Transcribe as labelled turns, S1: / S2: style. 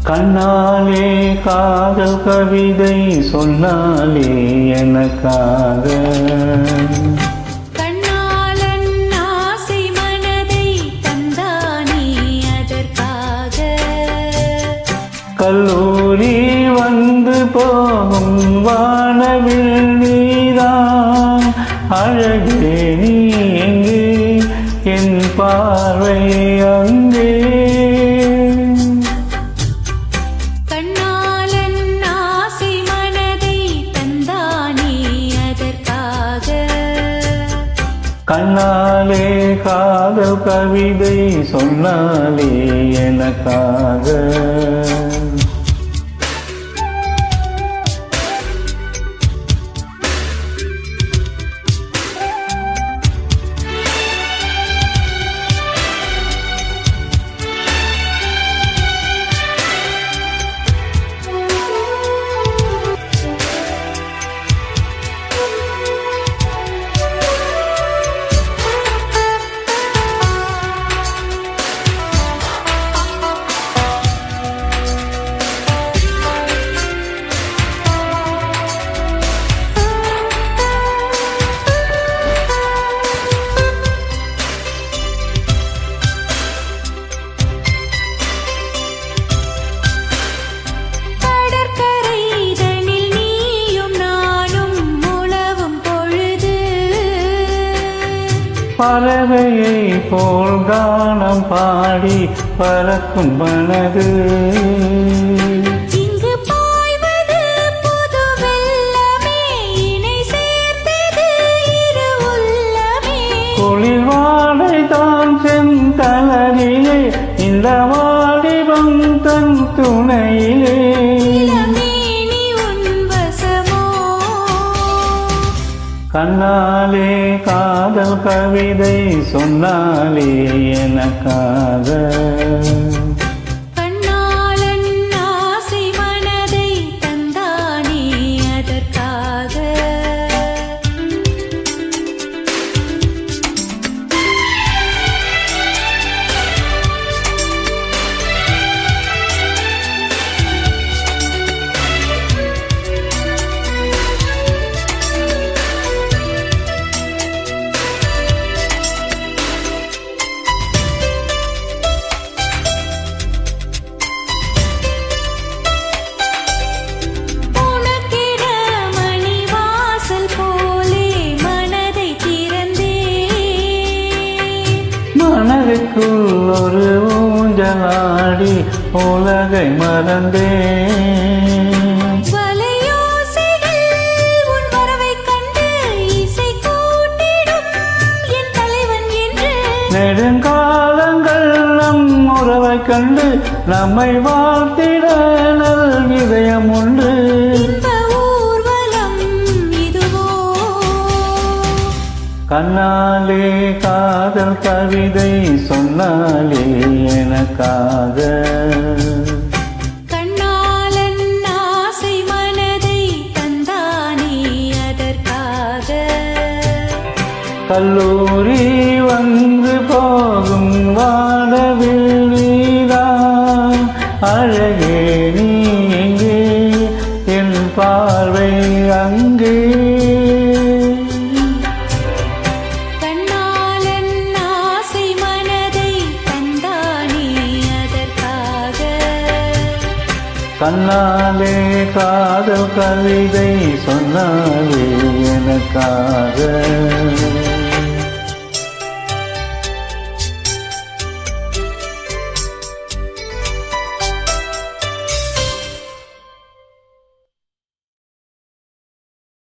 S1: கண்ணாலே காதல் கவிதை சொன்னாலே எனக்காக
S2: கண்ணாலன் ஆசை மனதை தந்தானே அதற்காக
S1: கல்லூரி வந்து போகும் வானவில் நீதான் அழகே நீ எங்கே என் பார்வை அங்கே கண்ணாலே காதல் கவிதை சொன்னாலே எனக்காக பறவையை போல் கானம் பாடி பறக்கும் மனது
S2: இங்கு பாய்வது புது வெள்ளமே இணை சேர்த்தது இரு உள்ளமே
S1: குளிர் வாடை தான் செந்தலரிலே இந்த வாலிபம் தன் துணையிலே கண்ணாலே காதல் கவிதை சொன்னாலே எனக்காக
S2: கண்ணாலன் ஆசை மனதை தந்தானே அதற்காக
S1: மனதுக்குள் ஒரு ஊஞ்சலாடி உலகை மறந்தே
S2: உன் வரவை கண்டு இசை கூட்டிடும் என் தலைவன் என்று
S1: நெடுங்காலங்கள் நம் உறவை கண்டு நம்மை வாழ்த்திட நல் இதயம் உண்டு கண்ணாலே காதல் கவிதை சொன்னாலே எனக்காக
S2: கண்ணாலன் ஆசை மனதை தந்தானே அதற்காக
S1: கல்லூரி வந்து போகும் வானவில் நீதான் அழகே நீ எங்கே என் பார்வை அங்கே கண்ணாலே காதல் கவிதை சொன்னாலே எனக்காக